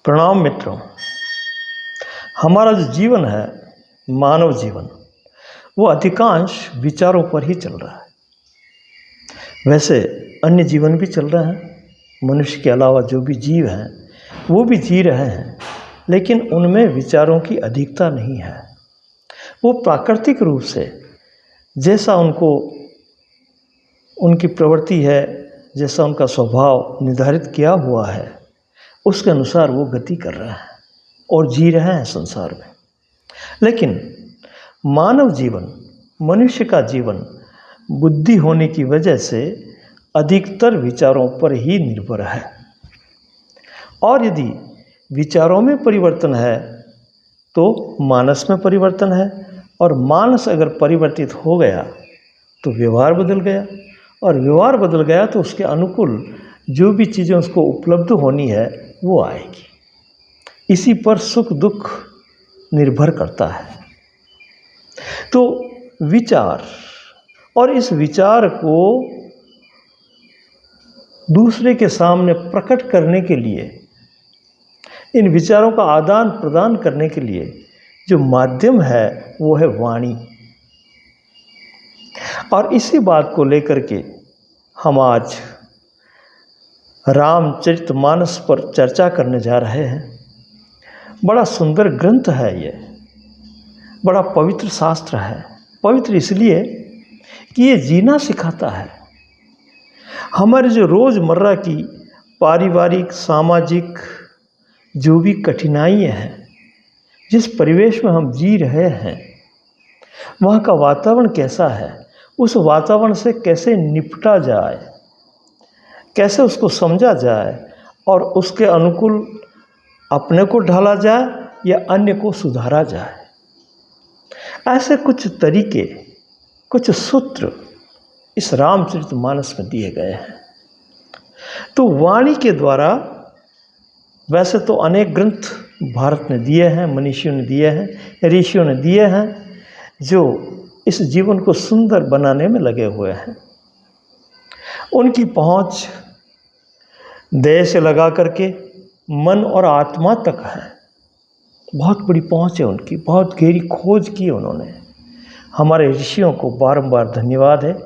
प्रणाम मित्रों। हमारा जो जीवन है, मानव जीवन, वो अधिकांश विचारों पर ही चल रहा है। वैसे अन्य जीवन भी चल रहे हैं, मनुष्य के अलावा जो भी जीव हैं वो भी जी रहे हैं, लेकिन उनमें विचारों की अधिकता नहीं है। वो प्राकृतिक रूप से जैसा उनकी प्रवृत्ति है, जैसा उनका स्वभाव निर्धारित किया हुआ है, उसके अनुसार वो गति कर रहे हैं और जी रहे हैं संसार में। लेकिन मानव जीवन, मनुष्य का जीवन बुद्धि होने की वजह से अधिकतर विचारों पर ही निर्भर है। और यदि विचारों में परिवर्तन है तो मानस में परिवर्तन है, और मानस अगर परिवर्तित हो गया तो व्यवहार बदल गया, और व्यवहार बदल गया तो उसके अनुकूल जो भी चीज़ें उसको उपलब्ध होनी है वो आएगी। इसी पर सुख दुख निर्भर करता है। तो विचार, और इस विचार को दूसरे के सामने प्रकट करने के लिए, इन विचारों का आदान प्रदान करने के लिए जो माध्यम है वो है वाणी। और इसी बात को लेकर के हम आज रामचरितमानस पर चर्चा करने जा रहे हैं। बड़ा सुंदर ग्रंथ है ये, बड़ा पवित्र शास्त्र है। पवित्र इसलिए कि ये जीना सिखाता है। हमारे जो रोज़मर्रा की पारिवारिक, सामाजिक जो भी कठिनाइयाँ हैं, जिस परिवेश में हम जी रहे हैं, वहाँ का वातावरण कैसा है, उस वातावरण से कैसे निपटा जाए, कैसे उसको समझा जाए और उसके अनुकूल अपने को ढाला जाए या अन्य को सुधारा जाए। ऐसे कुछ तरीके, कुछ सूत्र इस रामचरितमानस में दिए गए हैं। तो वाणी के द्वारा, वैसे तो अनेक ग्रंथ भारत ने दिए हैं, मनीषियों ने दिए हैं, ऋषियों ने दिए हैं, जो इस जीवन को सुंदर बनाने में लगे हुए हैं। उनकी पहुंच देह से लगा करके मन और आत्मा तक है। बहुत बड़ी पहुंच है उनकी, बहुत गहरी खोज की उन्होंने। हमारे ऋषियों को बारंबार धन्यवाद है,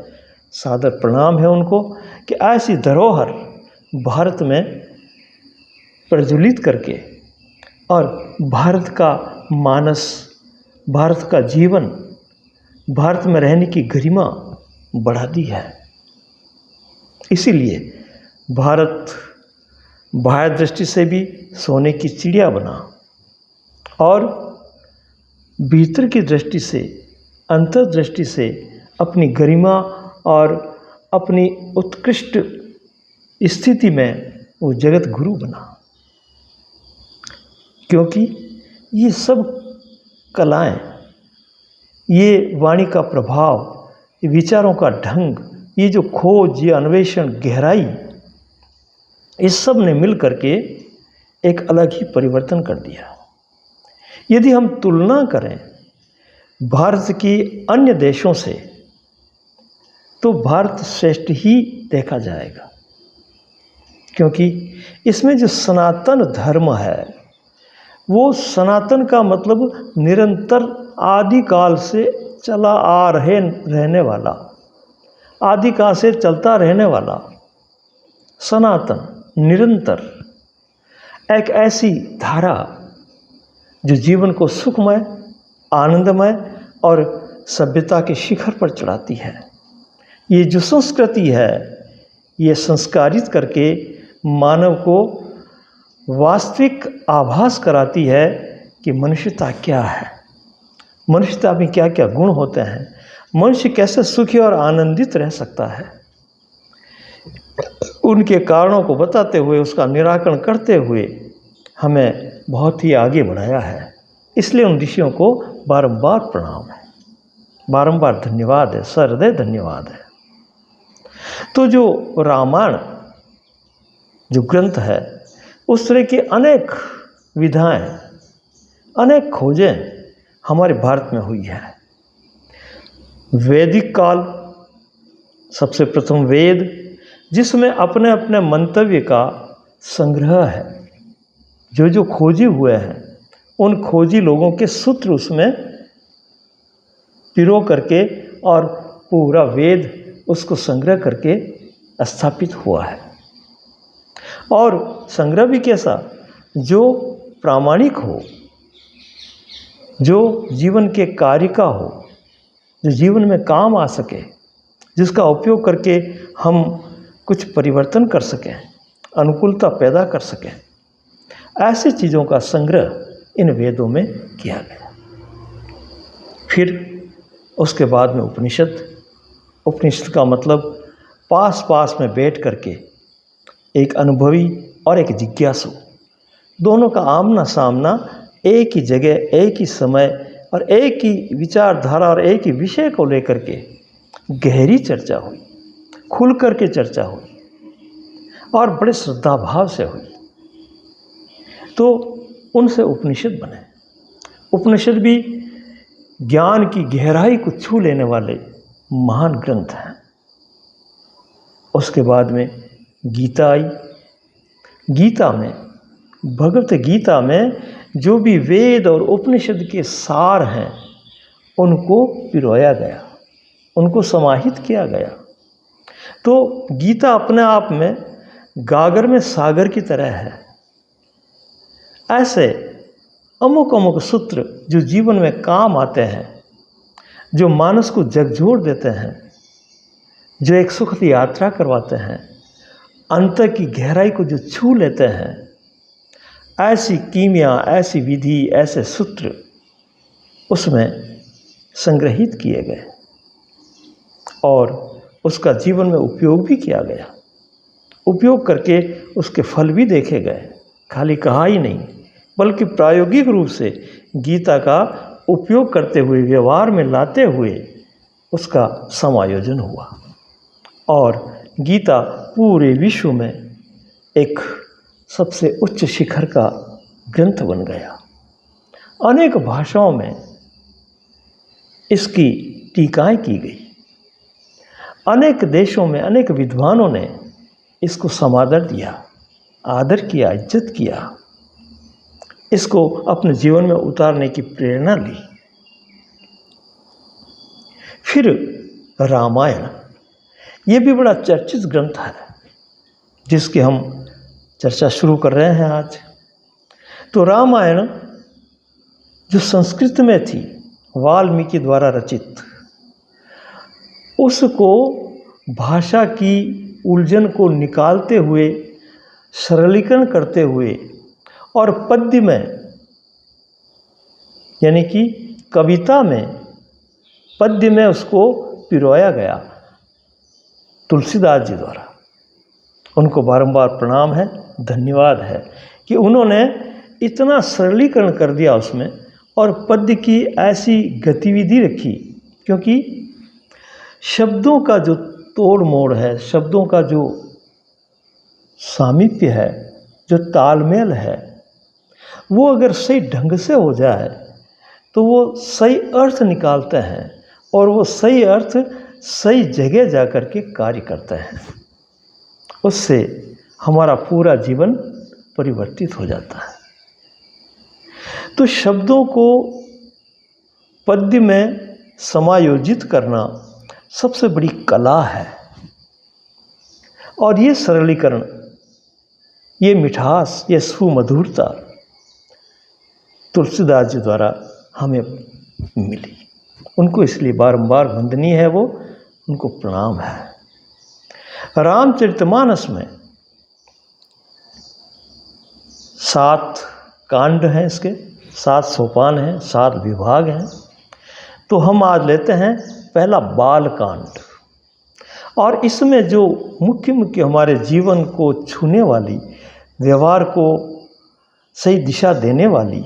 सादर प्रणाम है उनको कि ऐसी धरोहर भारत में प्रज्वलित करके और भारत का मानस, भारत का जीवन, भारत में रहने की गरिमा बढ़ा दी है। इसीलिए भारत बाह्य दृष्टि से भी सोने की चिड़िया बना, और भीतर की दृष्टि से, अंतर्दृष्टि से अपनी गरिमा और अपनी उत्कृष्ट स्थिति में वो जगत गुरु बना। क्योंकि ये सब कलाएं, ये वाणी का प्रभाव, ये विचारों का ढंग, ये जो खोज, ये अन्वेषण, गहराई, इस सब ने मिल करके एक अलग ही परिवर्तन कर दिया। यदि हम तुलना करें भारत की अन्य देशों से तो भारत श्रेष्ठ ही देखा जाएगा। क्योंकि इसमें जो सनातन धर्म है, वो सनातन का मतलब निरंतर आदिकाल से चला आ रहने वाला, आदिकाल से चलता रहने वाला सनातन, निरंतर एक ऐसी धारा जो जीवन को सुखमय, आनंदमय और सभ्यता के शिखर पर चढ़ाती है। ये जो संस्कृति है, ये संस्कारित करके मानव को वास्तविक आभास कराती है कि मनुष्यता क्या है, मनुष्यता में क्या क्या गुण होते हैं, मनुष्य कैसे सुखी और आनंदित रह सकता है। उनके कारणों को बताते हुए, उसका निराकरण करते हुए हमें बहुत ही आगे बढ़ाया है। इसलिए उन ऋषियों को बारंबार प्रणाम है, बारंबार धन्यवाद है, सहृदय धन्यवाद है। तो जो रामायण जो ग्रंथ है, उस तरह की अनेक विधाएं, अनेक खोजें हमारे भारत में हुई है। वैदिक काल, सबसे प्रथम वेद, जिसमें अपने अपने मंतव्य का संग्रह है। जो जो खोजी हुए हैं उन खोजी लोगों के सूत्र उसमें पिरो करके और पूरा वेद उसको संग्रह करके स्थापित हुआ है। और संग्रह भी कैसा, जो प्रामाणिक हो, जो जीवन के कार्य का हो, जो जीवन में काम आ सके, जिसका उपयोग करके हम कुछ परिवर्तन कर सकें, अनुकूलता पैदा कर सकें, ऐसी चीज़ों का संग्रह इन वेदों में किया गया। फिर उसके बाद में उपनिषद का मतलब पास पास में बैठ करके एक अनुभवी और एक जिज्ञासु, दोनों का आमना सामना एक ही जगह, एक ही समय और एक ही विचारधारा और एक ही विषय को लेकर के गहरी चर्चा हुई, खुल करके चर्चा हुई और बड़े श्रद्धा भाव से हुई। तो उनसे उपनिषद बने। उपनिषद भी ज्ञान की गहराई को छू लेने वाले महान ग्रंथ हैं। उसके बाद में गीता आई। गीता में, भगवत गीता में जो भी वेद और उपनिषद के सार हैं उनको पिरोया गया, उनको समाहित किया गया। तो गीता अपने आप में गागर में सागर की तरह है। ऐसे अमुक अमुक सूत्र जो जीवन में काम आते हैं, जो मानस को झकझोर देते हैं, जो एक सुखद यात्रा करवाते हैं, अंतर की गहराई को जो छू लेते हैं, ऐसी कीमिया, ऐसी विधि, ऐसे सूत्र उसमें संग्रहित किए गए और उसका जीवन में उपयोग भी किया गया। उपयोग करके उसके फल भी देखे गए, खाली कहा ही नहीं, बल्कि प्रायोगिक रूप से गीता का उपयोग करते हुए, व्यवहार में लाते हुए उसका समायोजन हुआ और गीता पूरे विश्व में एक सबसे उच्च शिखर का ग्रंथ बन गया। अनेक भाषाओं में इसकी टीकाएं की गई। अनेक देशों में अनेक विद्वानों ने इसको समादर दिया, आदर किया, इज्जत किया, इसको अपने जीवन में उतारने की प्रेरणा ली। फिर रामायण, ये भी बड़ा चर्चित ग्रंथ है जिसकी हम चर्चा शुरू कर रहे हैं आज। तो रामायण जो संस्कृत में थी, वाल्मीकि द्वारा रचित, उसको भाषा की उलझन को निकालते हुए, सरलीकरण करते हुए और पद्य में, यानी कि कविता में, पद्य में उसको पिरोया गया तुलसीदास जी द्वारा। उनको बारंबार प्रणाम है, धन्यवाद है कि उन्होंने इतना सरलीकरण कर दिया उसमें और पद्य की ऐसी गतिविधि रखी, क्योंकि शब्दों का जो तोड़ मोड़ है, शब्दों का जो सामीप्य है, जो तालमेल है, वो अगर सही ढंग से हो जाए तो वो सही अर्थ निकालते हैं और वो सही अर्थ सही जगह जा कर के कार्य करते हैं। उससे हमारा पूरा जीवन परिवर्तित हो जाता है। तो शब्दों को पद्य में समायोजित करना सबसे बड़ी कला है और ये सरलीकरण, ये मिठास, ये सुमधुरता तुलसीदास जी द्वारा हमें मिली। उनको इसलिए बारंबार वंदनीय है, वो उनको प्रणाम है। रामचरितमानस में 7 कांड हैं, इसके 7 सोपान हैं, 7 विभाग हैं। तो हम आज लेते हैं पहला बाल कांड, और इसमें जो मुख्य हमारे जीवन को छूने वाली, व्यवहार को सही दिशा देने वाली,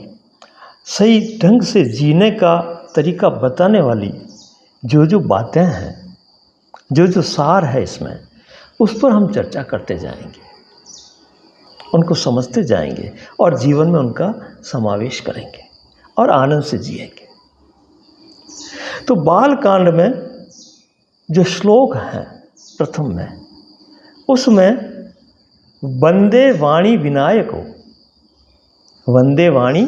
सही ढंग से जीने का तरीका बताने वाली जो जो बातें हैं, जो जो सार है इसमें, उस पर हम चर्चा करते जाएंगे, उनको समझते जाएंगे और जीवन में उनका समावेश करेंगे और आनंद से जिएंगे। तो बाल कांड में जो श्लोक हैं प्रथम में, उसमें वंदे वाणी विनायको, वंदे वाणी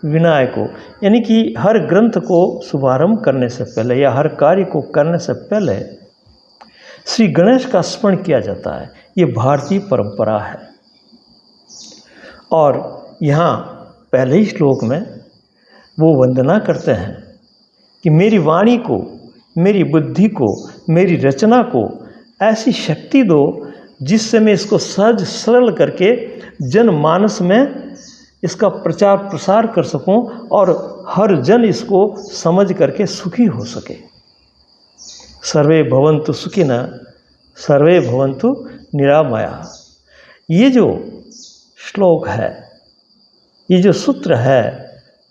विनायको, यानी कि हर ग्रंथ को शुभारंभ करने से पहले या हर कार्य को करने से पहले श्री गणेश का स्मरण किया जाता है। ये भारतीय परंपरा है। और यहाँ पहले ही श्लोक में वो वंदना करते हैं कि मेरी वाणी को, मेरी बुद्धि को, मेरी रचना को ऐसी शक्ति दो जिससे मैं इसको सहज सरल करके जनमानस में इसका प्रचार प्रसार कर सकूं और हर जन इसको समझ करके सुखी हो सके। सर्वे भवन्तु सुखिनः, सर्वे भवन्तु निरामया। ये जो श्लोक है, ये जो सूत्र है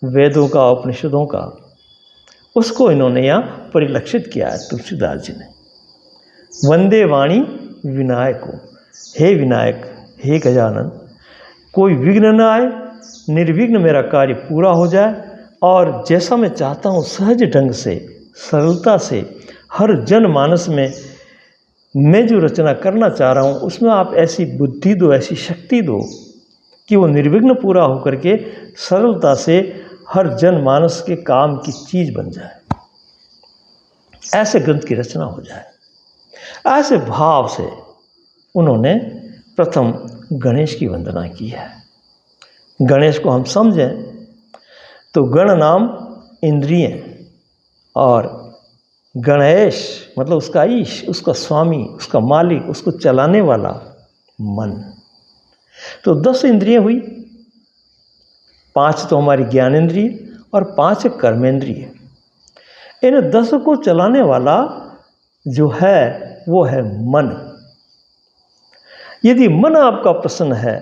वेदों का, उपनिषदों का, उसको इन्होंने यहाँ परिलक्षित किया है तुलसीदास जी ने। वंदे वाणी विनायको, हे विनायक, हे गजानन, कोई विघ्न न आए, निर्विघ्न मेरा कार्य पूरा हो जाए और जैसा मैं चाहता हूँ सहज ढंग से, सरलता से हर जनमानस में मैं जो रचना करना चाह रहा हूँ उसमें आप ऐसी बुद्धि दो, ऐसी शक्ति दो कि वो निर्विघ्न पूरा होकर के सरलता से हर जनमानस के काम की चीज़ बन जाए, ऐसे ग्रंथ की रचना हो जाए। ऐसे भाव से उन्होंने प्रथम गणेश की वंदना की है। गणेश को हम समझें तो गण नाम इंद्रिय और गणेश मतलब उसका ईश, उसका स्वामी, उसका मालिक, उसको चलाने वाला मन। तो 10 इंद्रियां हुई, 5 तो हमारी ज्ञानेंद्रिय और 5 कर्मेंद्रिय। इन 10 को चलाने वाला जो है वो है मन। यदि मन आपका प्रसन्न है,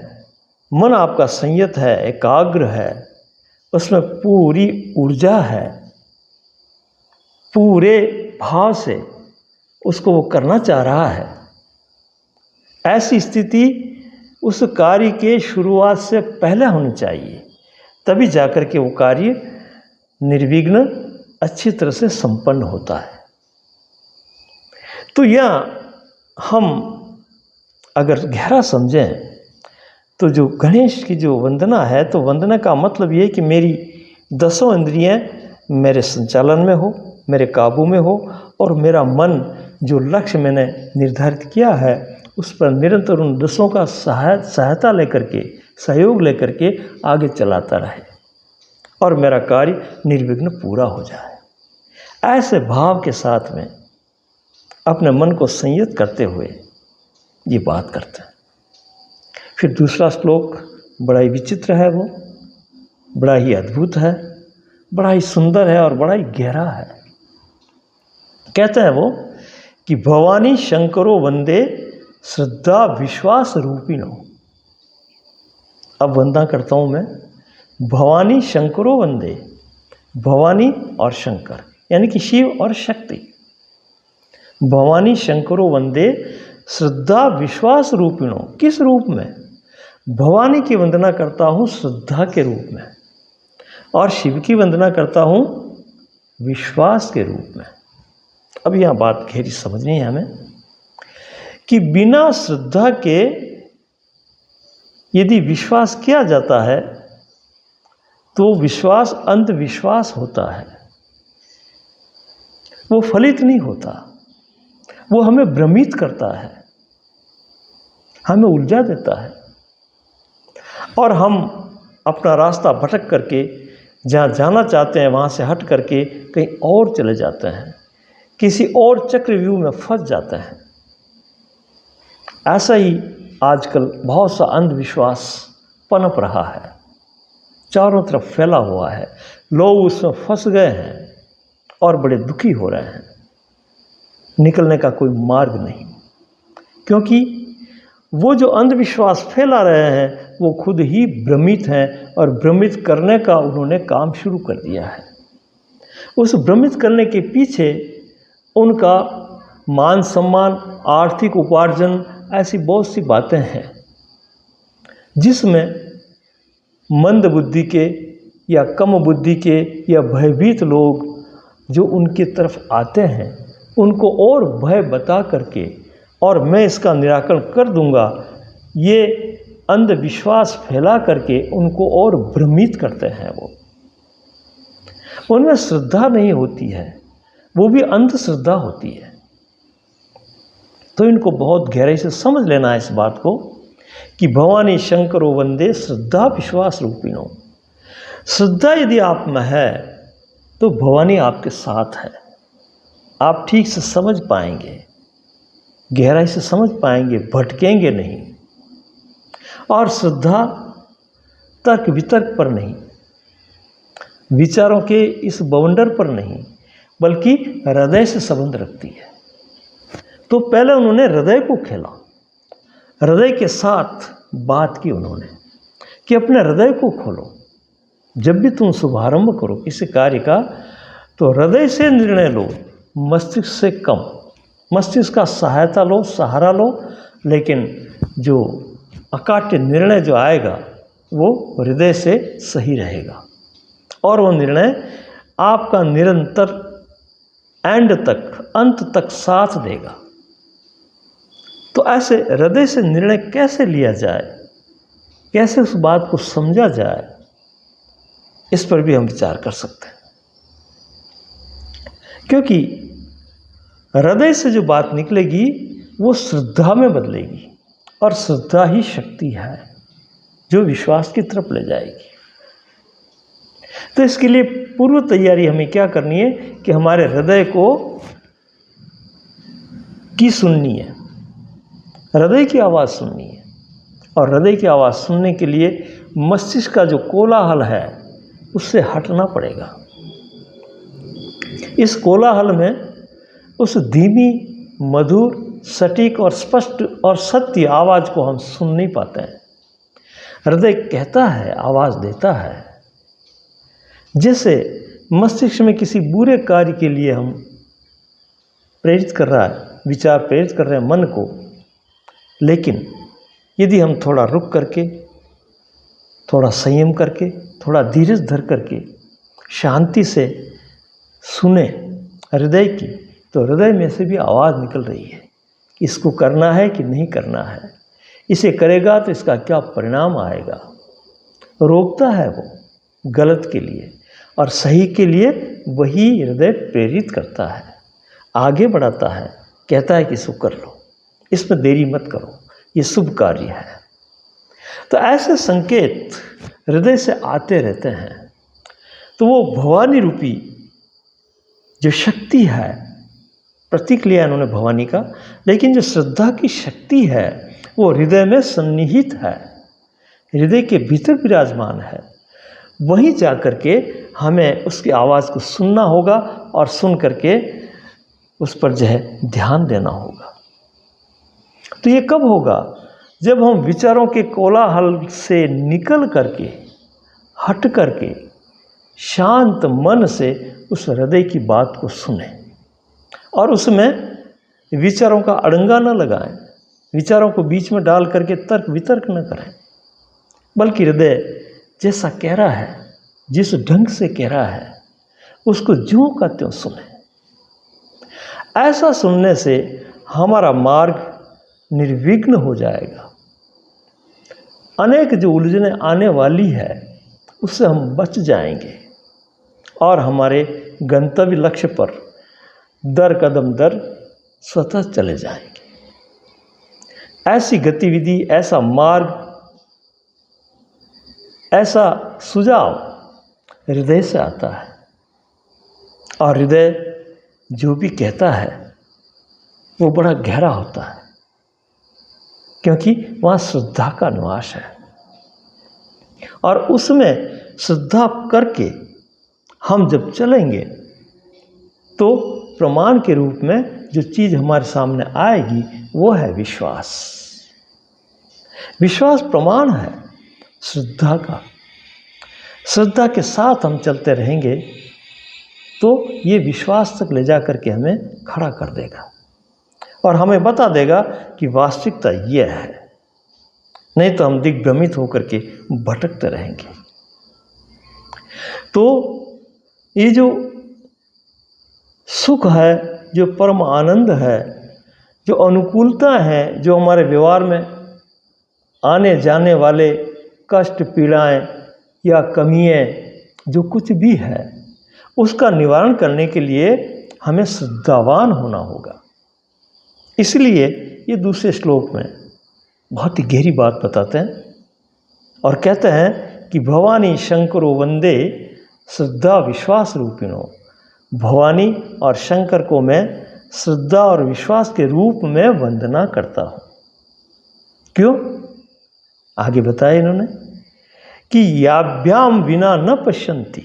मन आपका संयत है, एकाग्र है, उसमें पूरी ऊर्जा है, पूरे भाव से उसको वो करना चाह रहा है, ऐसी स्थिति उस कार्य के शुरुआत से पहले होनी चाहिए, तभी जाकर के वो कार्य निर्विघ्न अच्छी तरह से संपन्न होता है। तो यहाँ हम अगर गहरा समझें तो जो गणेश की जो वंदना है, तो वंदना का मतलब ये है कि मेरी 10 इंद्रियां मेरे संचालन में हो, मेरे काबू में हो और मेरा मन जो लक्ष्य मैंने निर्धारित किया है उस पर निरंतर उन 10 का सहायता लेकर के, सहयोग लेकर के आगे चलाता रहे और मेरा कार्य निर्विघ्न पूरा हो जाए। ऐसे भाव के साथ में अपने मन को संयत करते हुए ये बात करते हैं। फिर दूसरा श्लोक बड़ा ही विचित्र है, वो बड़ा ही अद्भुत है, बड़ा ही सुंदर है और बड़ा ही गहरा है। कहते हैं वो कि भवानी शंकरो वंदे श्रद्धा विश्वास रूपिणो। अब वंदना करता हूँ मैं, भवानी शंकरो वंदे, भवानी और शंकर यानी कि शिव और शक्ति। भवानी शंकरो वंदे श्रद्धा विश्वास रूपिणो। किस रूप में? भवानी की वंदना करता हूँ श्रद्धा के रूप में और शिव की वंदना करता हूँ विश्वास के रूप में। अब यहाँ बात गहरी समझनी है हमें कि बिना श्रद्धा के यदि विश्वास किया जाता है तो विश्वास अंधविश्वास होता है, वो फलित नहीं होता, वो हमें भ्रमित करता है, हमें उलझा देता है और हम अपना रास्ता भटक करके जहाँ जाना चाहते हैं वहाँ से हट करके कहीं और चले जाते हैं, किसी और चक्रव्यूह में फंस जाते हैं। ऐसा ही आजकल बहुत सा अंधविश्वास पनप रहा है, चारों तरफ फैला हुआ है, लोग उसमें फंस गए हैं और बड़े दुखी हो रहे हैं, निकलने का कोई मार्ग नहीं, क्योंकि वो जो अंधविश्वास फैला रहे हैं वो खुद ही भ्रमित हैं और भ्रमित करने का उन्होंने काम शुरू कर दिया है। उस भ्रमित करने के पीछे उनका मान सम्मान, आर्थिक उपार्जन, ऐसी बहुत सी बातें हैं जिसमें मंद बुद्धि के या कम बुद्धि के या भयभीत लोग जो उनके तरफ आते हैं उनको और भय बता करके और मैं इसका निराकरण कर दूंगा, ये अंधविश्वास फैला करके उनको और भ्रमित करते हैं। वो उनमें श्रद्धा नहीं होती है, वो भी अंधश्रद्धा होती है। तो इनको बहुत गहराई से समझ लेना है इस बात को कि भवानी शंकरो वंदे श्रद्धा विश्वास रूपिणो। श्रद्धा यदि आप में है तो भवानी आपके साथ है। आप ठीक से समझ पाएंगे, गहराई से समझ पाएंगे, भटकेंगे नहीं। और श्रद्धा तर्क वितर्क पर नहीं, विचारों के इस बवंडर पर नहीं, बल्कि हृदय से संबंध रखती है। तो पहले उन्होंने हृदय को खेला, हृदय के साथ बात की उन्होंने कि अपने हृदय को खोलो। जब भी तुम शुभारंभ करो किसी कार्य का तो हृदय से निर्णय लो, मस्तिष्क से कम। मस्तिष्क का सहायता लो, सहारा लो, लेकिन जो अकाट्य निर्णय जो आएगा वो हृदय से सही रहेगा और वो निर्णय आपका निरंतर एंड तक, अंत तक साथ देगा। तो ऐसे हृदय से निर्णय कैसे लिया जाए, कैसे उस बात को समझा जाए, इस पर भी हम विचार कर सकते हैं। क्योंकि हृदय से जो बात निकलेगी वो श्रद्धा में बदलेगी और श्रद्धा ही शक्ति है जो विश्वास की तरफ ले जाएगी। तो इसके लिए पूर्व तैयारी हमें क्या करनी है कि हमारे हृदय की सुननी है, हृदय की आवाज़ सुननी है। और हृदय की आवाज़ सुनने के लिए मस्तिष्क का जो कोलाहल है उससे हटना पड़ेगा। इस कोलाहल में उस धीमी, मधुर, सटीक और स्पष्ट और सत्य आवाज़ को हम सुन नहीं पाते हैं। हृदय कहता है, आवाज़ देता है। जैसे मस्तिष्क में किसी बुरे कार्य के लिए हम प्रेरित कर रहा है, विचार प्रेरित कर रहे हैं मन को, लेकिन यदि हम थोड़ा रुक करके, थोड़ा संयम करके, थोड़ा धीरज धर करके शांति से सुने हृदय की, तो हृदय में से भी आवाज़ निकल रही है कि इसको करना है कि नहीं करना है, इसे करेगा तो इसका क्या परिणाम आएगा। रोकता है वो गलत के लिए और सही के लिए वही हृदय प्रेरित करता है, आगे बढ़ाता है, कहता है कि इसको कर लो, इसमें देरी मत करो, ये शुभ कार्य है। तो ऐसे संकेत हृदय से आते रहते हैं। तो वो भवानी रूपी जो शक्ति है, प्रतीक लिया इन्होंने भवानी का, लेकिन जो श्रद्धा की शक्ति है वो हृदय में सन्निहित है, हृदय के भीतर विराजमान है। वहीं जा कर के हमें उसकी आवाज़ को सुनना होगा और सुन करके उस पर जो है ध्यान देना होगा। तो ये कब होगा? जब हम विचारों के कोलाहल से निकल करके, हट करके, शांत मन से उस हृदय की बात को सुने और उसमें विचारों का अड़ंगा न लगाएं, विचारों को बीच में डाल करके तर्क वितर्क न करें, बल्कि हृदय जैसा कह रहा है, जिस ढंग से कह रहा है, उसको ज्यों का त्यों सुने। ऐसा सुनने से हमारा मार्ग निर्विघ्न हो जाएगा। अनेक जो उलझने आने वाली है उससे हम बच जाएंगे और हमारे गंतव्य लक्ष्य पर दर कदम दर स्वतः चले जाएंगे। ऐसी गतिविधि, ऐसा मार्ग, ऐसा सुझाव हृदय से आता है और हृदय जो भी कहता है वो बड़ा गहरा होता है, क्योंकि वहाँ श्रद्धा का निवास है और उसमें श्रद्धा करके हम जब चलेंगे तो प्रमाण के रूप में जो चीज़ हमारे सामने आएगी वो है विश्वास। विश्वास प्रमाण है श्रद्धा का। श्रद्धा के साथ हम चलते रहेंगे तो ये विश्वास तक ले जा करके हमें खड़ा कर देगा और हमें बता देगा कि वास्तविकता ये है। नहीं तो हम दिग्भ्रमित होकर के भटकते रहेंगे। तो ये जो सुख है, जो परम आनंद है, जो अनुकूलता है, जो हमारे व्यवहार में आने जाने वाले कष्ट पीड़ाएं या कमियां जो कुछ भी है उसका निवारण करने के लिए हमें श्रद्धावान होना होगा। इसलिए ये दूसरे श्लोक में बहुत ही गहरी बात बताते हैं और कहते हैं कि भवानी शंकरो वंदे श्रद्धा विश्वास रूपिणो। भवानी और शंकर को मैं श्रद्धा और विश्वास के रूप में वंदना करता हूँ। क्यों? आगे बताया इन्होंने कि याभ्याम बिना न पश्यन्ति,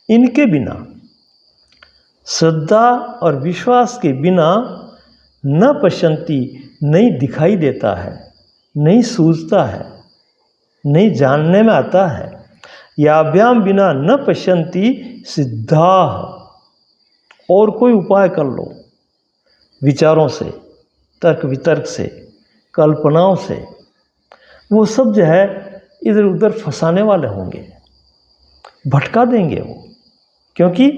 इनके बिना, श्रद्धा और विश्वास के बिना न पश्यन्ति, नहीं दिखाई देता है, नहीं सूझता है, नहीं जानने में आता है। याभ्याम बिना न पश्यन्ति सिद्धा। और कोई उपाय कर लो, विचारों से, तर्क वितर्क से, कल्पनाओं से, वो सब जो है इधर उधर फंसाने वाले होंगे, भटका देंगे वो, क्योंकि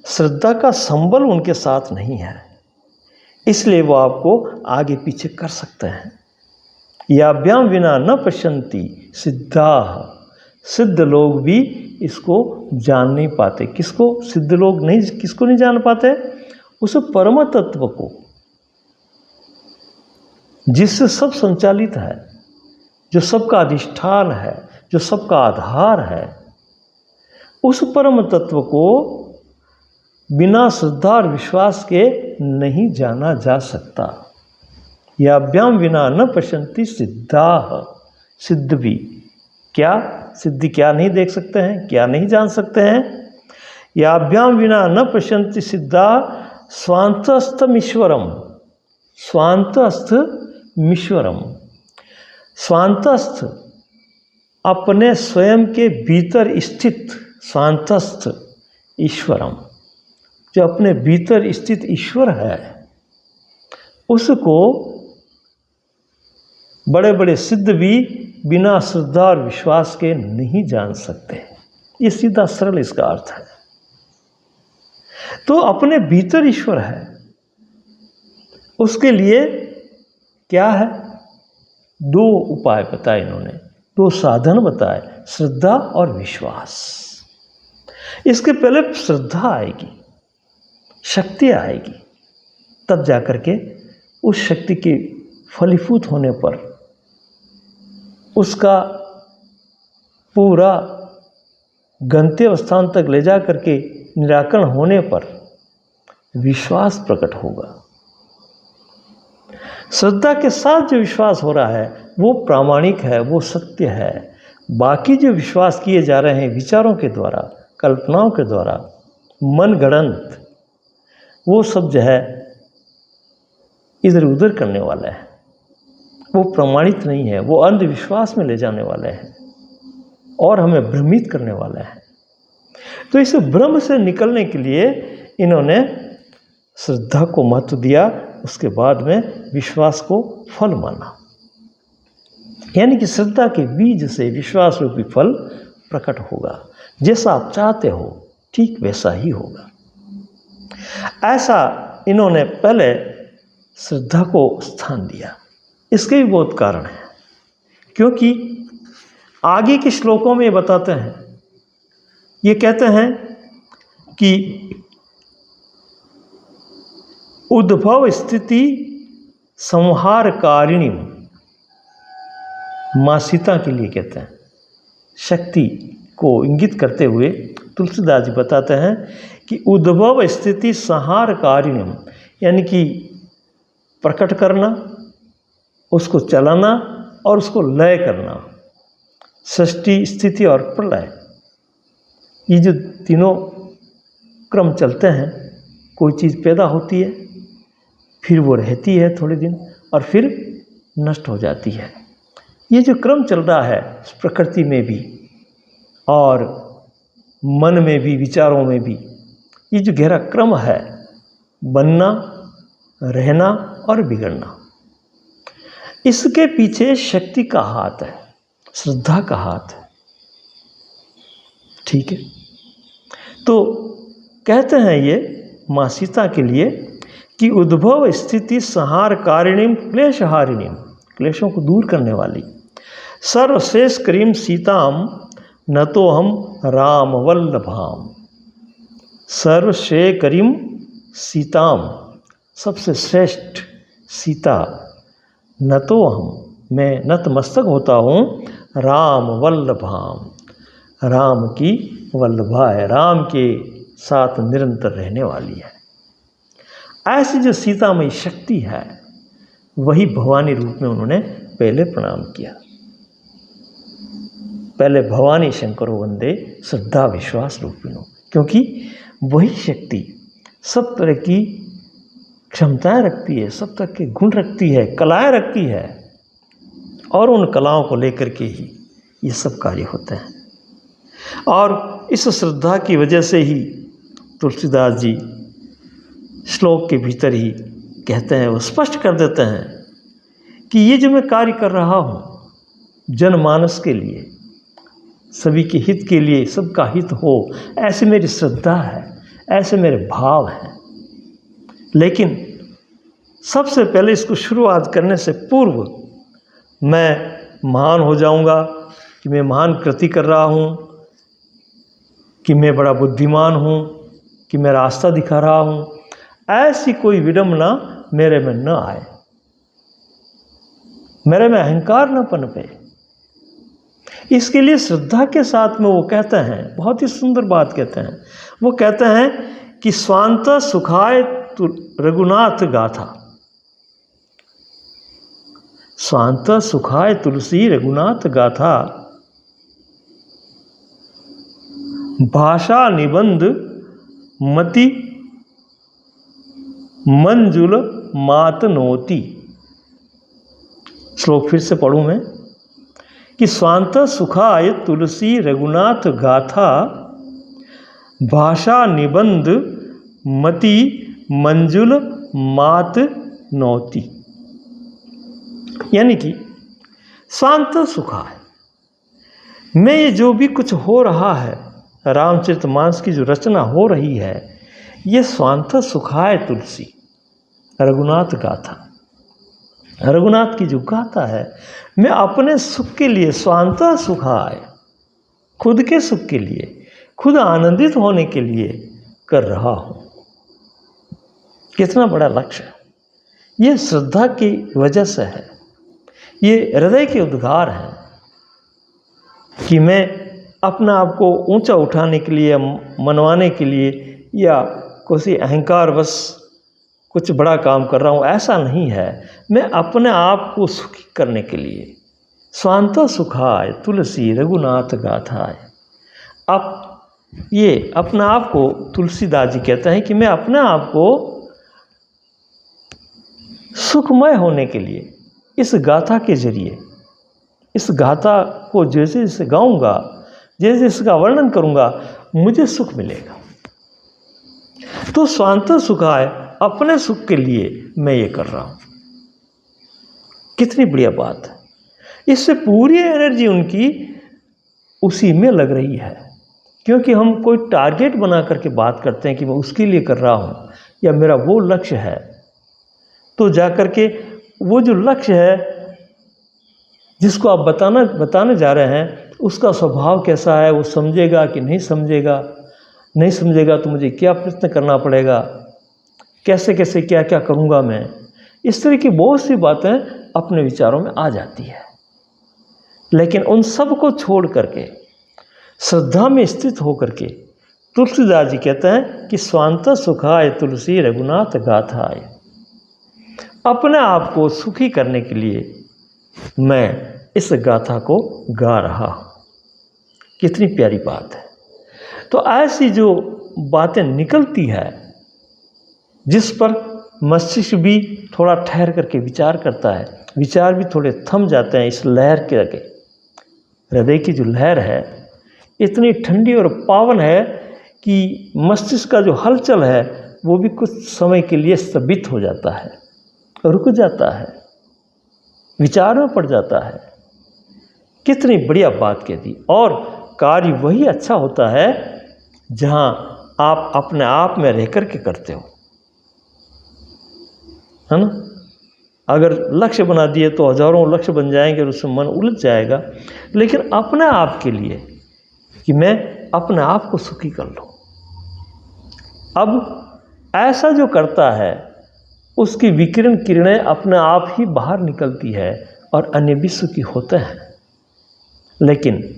श्रद्धा का संबल उनके साथ नहीं है। इसलिए वो आपको आगे पीछे कर सकते हैं। याभ्याम बिना न पश्यन्ति सिद्धा। सिद्ध लोग भी इसको जान नहीं पाते। किसको सिद्ध लोग नहीं, किसको नहीं जान पाते? उस परम तत्व को जिससे सब संचालित है, जो सबका अधिष्ठान है, जो सबका आधार है। उस परम तत्व को बिना श्रद्धा और विश्वास के नहीं जाना जा सकता। याभ्याम बिना न पश्यन्ति सिद्धा। सिद्ध भी क्या, सिद्धि क्या नहीं देख सकते हैं, क्या नहीं जान सकते हैं? याभ्याम बिना न पश्यन्ति सिद्धा स्वान्तस्थमीश्वरम। स्वान्तस्थमीश्वरम, स्वान्तस्थ अपने स्वयं के भीतर स्थित, स्वान्तस्थ ईश्वरम, जो अपने भीतर स्थित ईश्वर है, उसको बड़े बड़े सिद्ध भी बिना श्रद्धा और विश्वास के नहीं जान सकते। ये सीधा सरल इसका अर्थ है। तो अपने भीतर ईश्वर है, उसके लिए क्या है? दो उपाय बताए इन्होंने, दो साधन बताए, श्रद्धा और विश्वास। इसके पहले श्रद्धा आएगी, शक्ति आएगी, तब जाकर के उस शक्ति के फलीभूत होने पर, उसका पूरा गंतव्य स्थान तक ले जा करके निराकरण होने पर विश्वास प्रकट होगा। श्रद्धा के साथ जो विश्वास हो रहा है वो प्रामाणिक है, वो सत्य है। बाकी जो विश्वास किए जा रहे हैं विचारों के द्वारा, कल्पनाओं के द्वारा, मनगढ़ंत, वो सब जो है इधर उधर करने वाला है, वो प्रमाणित नहीं है, वो अंधविश्वास में ले जाने वाले हैं और हमें भ्रमित करने वाले हैं। तो इस भ्रम से निकलने के लिए इन्होंने श्रद्धा को महत्व दिया, उसके बाद में विश्वास को फल माना। यानी कि श्रद्धा के बीज से विश्वास रूपी फल प्रकट होगा। जैसा आप चाहते हो ठीक वैसा ही होगा। ऐसा इन्होंने पहले श्रद्धा को स्थान दिया। इसके भी बहुत कारण हैं, क्योंकि आगे के श्लोकों में ये बताते हैं, ये कहते हैं कि उद्भव स्थिति संहारकारिणी, माँ सीता के लिए कहते हैं, शक्ति को इंगित करते हुए तुलसीदास जी बताते हैं कि उद्भव स्थिति संहारकारिणी, यानी कि प्रकट करना, उसको चलाना और उसको लय करना। सृष्टि, स्थिति और प्रलय, ये जो तीनों क्रम चलते हैं, कोई चीज़ पैदा होती है, फिर वो रहती है थोड़े दिन और फिर नष्ट हो जाती है। ये जो क्रम चल रहा है प्रकृति में भी और मन में भी, विचारों में भी, ये जो गहरा क्रम है, बनना, रहना और बिगड़ना, इसके पीछे शक्ति का हाथ है, श्रद्धा का हाथ है। ठीक है, तो कहते हैं ये माँ सीता के लिए कि उद्भव स्थिति संहारकारिणीम क्लेशहारिणीम, क्लेशों को दूर करने वाली, सर्वश्रेष्ठ करीम सीताम न तो हम राम वल्लभाम। सर्वश्रेष्ठ करीम सीताम, सबसे श्रेष्ठ सीता, न तो हम, मैं नतमस्तक होता हूँ राम वल्लभाम, राम की वल्लभा है, राम के साथ निरंतर रहने वाली है। ऐसी जो सीतामयी शक्ति है वही भवानी रूप में उन्होंने पहले प्रणाम किया। पहले भवानी शंकरो वंदे श्रद्धा विश्वास रूपिणो, क्योंकि वही शक्ति सब तरह की क्षमताएं रखती है, सब तरह के गुण रखती है, कलाएं रखती है, और उन कलाओं को लेकर के ही ये सब कार्य होते हैं। और इस श्रद्धा की वजह से ही तुलसीदास जी श्लोक के भीतर ही कहते हैं, वो स्पष्ट कर देते हैं कि ये जो मैं कार्य कर रहा हूँ जनमानस के लिए, सभी के हित के लिए, सबका हित हो, ऐसे मेरी श्रद्धा है, ऐसे मेरे भाव हैं। लेकिन सबसे पहले इसको शुरुआत करने से पूर्व मैं महान हो जाऊंगा कि मैं महान कृति कर रहा हूँ, कि मैं बड़ा बुद्धिमान हूँ, कि मैं रास्ता दिखा रहा हूँ, ऐसी कोई विडंबना मेरे में न आए, मेरे में अहंकार न पनपे। इसके लिए श्रद्धा के साथ में वो कहते हैं, बहुत ही सुंदर बात कहते हैं, वो कहते हैं कि स्वांत सुखाय रघुनाथ गाथा, स्वांत सुखाय तुलसी रघुनाथ गाथा, भाषा निबंध मति मंजुल मात नोती। श्लोक फिर से पढ़ूं मैं कि स्वांत सुखाय तुलसी रघुनाथ गाथा, भाषा निबंध मति मंजुल मात नौती। यानी कि स्वांत सुखाय, मैं ये जो भी कुछ हो रहा है, रामचरितमानस की जो रचना हो रही है, ये स्वांत सुखाय तुलसी रघुनाथ गाथा, रघुनाथ की जो गाथा है, मैं अपने सुख के लिए स्वांत सुखाय, खुद के सुख के लिए, खुद आनंदित होने के लिए कर रहा हूँ। कितना बड़ा लक्ष्य है, ये श्रद्धा की वजह से है, ये हृदय के उद्गार हैं कि मैं अपना आप को ऊंचा उठाने के लिए, मनवाने के लिए, या किसी अहंकारवश कुछ बड़ा काम कर रहा हूँ, ऐसा नहीं है। मैं अपने आप को सुखी करने के लिए स्वांत सुखाय तुलसी रघुनाथ गाथाय। अब ये अपने आप को तुलसीदास जी कहते हैं कि मैं अपने आप को सुखमय होने के लिए इस गाथा के जरिए, इस गाथा को जैसे जैसे गाऊंगा, जैसे इसका वर्णन करूंगा, मुझे सुख मिलेगा। तो स्वांत सुखाय, अपने सुख के लिए मैं ये कर रहा हूं। कितनी बढ़िया बात है। इससे पूरी एनर्जी उनकी उसी में लग रही है, क्योंकि हम कोई टारगेट बना करके बात करते हैं कि मैं उसके लिए कर रहा हूं या मेरा वो लक्ष्य है, तो जाकर के वो जो लक्ष्य है जिसको आप बताने जा रहे हैं, उसका स्वभाव कैसा है, वो समझेगा कि नहीं समझेगा, नहीं समझेगा तो मुझे क्या प्रयत्न करना पड़ेगा, कैसे कैसे क्या क्या करूँगा मैं, इस तरह की बहुत सी बातें अपने विचारों में आ जाती है। लेकिन उन सब को छोड़ करके श्रद्धा में स्थित होकर के तुलसीदास जी कहते हैं कि स्वांत सुखाय तुलसी रघुनाथ गाथाय, अपने आप को सुखी करने के लिए मैं इस गाथा को गा रहा हूँ। कितनी प्यारी बात है। तो ऐसी जो बातें निकलती है, जिस पर मस्तिष्क भी थोड़ा ठहर करके विचार करता है, विचार भी थोड़े थम जाते हैं इस लहर के आगे। हृदय की जो लहर है इतनी ठंडी और पावन है कि मस्तिष्क का जो हलचल है वो भी कुछ समय के लिए स्थगित हो जाता है, रुक जाता है, विचार में पड़ जाता है। कितनी बढ़िया बात कह दी। और कार्य वही अच्छा होता है जहाँ आप अपने आप में रह कर के करते हो, है ना। अगर लक्ष्य बना दिए तो हजारों लक्ष्य बन जाएंगे और उसमें मन उलझ जाएगा। लेकिन अपने आप के लिए कि मैं अपने आप को सुखी कर लूँ। अब ऐसा जो करता है उसकी विकिरण किरणें अपने आप ही बाहर निकलती है और अन्य भी सुखी होते हैं। लेकिन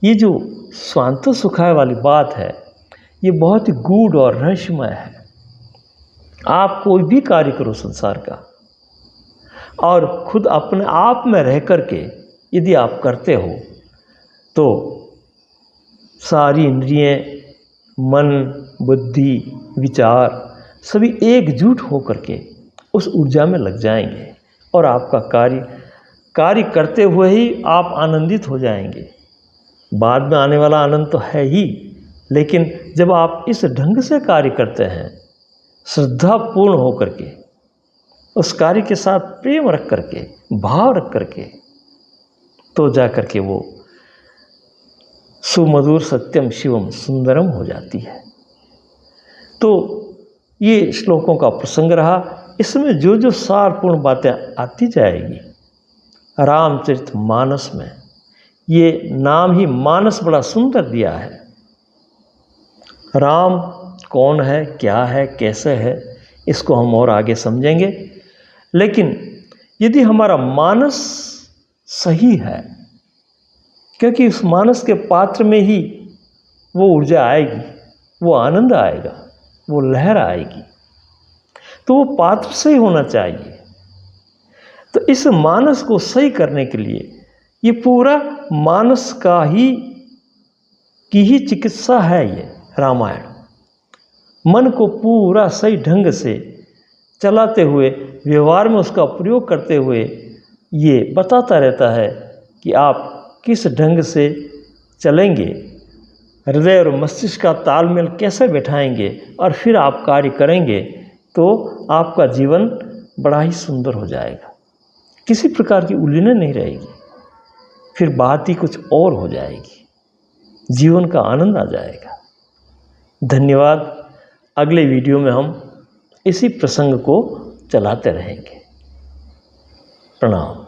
ये जो स्वांत सुखाय वाली बात है ये बहुत ही गूढ़ और रहस्यमय है। आप कोई भी कार्य करो संसार का और खुद अपने आप में रह कर के यदि आप करते हो तो सारी इंद्रियां, मन, बुद्धि, विचार सभी एकजुट होकर के उस ऊर्जा में लग जाएंगे और आपका कार्य करते हुए ही आप आनंदित हो जाएंगे। बाद में आने वाला आनंद तो है ही, लेकिन जब आप इस ढंग से कार्य करते हैं श्रद्धापूर्ण होकर के, उस कार्य के साथ प्रेम रख करके, भाव रख करके, तो जा कर के वो सुमधुर सत्यम शिवम सुंदरम हो जाती है। तो ये श्लोकों का प्रसंग रहा। इसमें जो जो सारपूर्ण बातें आती जाएगी रामचरितमानस में, ये नाम ही मानस बड़ा सुंदर दिया है। राम कौन है, क्या है, कैसे है, इसको हम और आगे समझेंगे। लेकिन यदि हमारा मानस सही है, क्योंकि उस मानस के पात्र में ही वो ऊर्जा आएगी, वो आनंद आएगा, वो लहर आएगी, तो वो पात्र सही होना चाहिए। तो इस मानस को सही करने के लिए ये पूरा मानस की ही चिकित्सा है ये रामायण। मन को पूरा सही ढंग से चलाते हुए, व्यवहार में उसका प्रयोग करते हुए ये बताता रहता है कि आप किस ढंग से चलेंगे, हृदय और मस्तिष्क का तालमेल कैसे बैठाएंगे और फिर आप कार्य करेंगे तो आपका जीवन बड़ा ही सुंदर हो जाएगा। किसी प्रकार की उलझन नहीं रहेगी, फिर बात ही कुछ और हो जाएगी, जीवन का आनंद आ जाएगा। धन्यवाद। अगले वीडियो में हम इसी प्रसंग को चलाते रहेंगे। प्रणाम।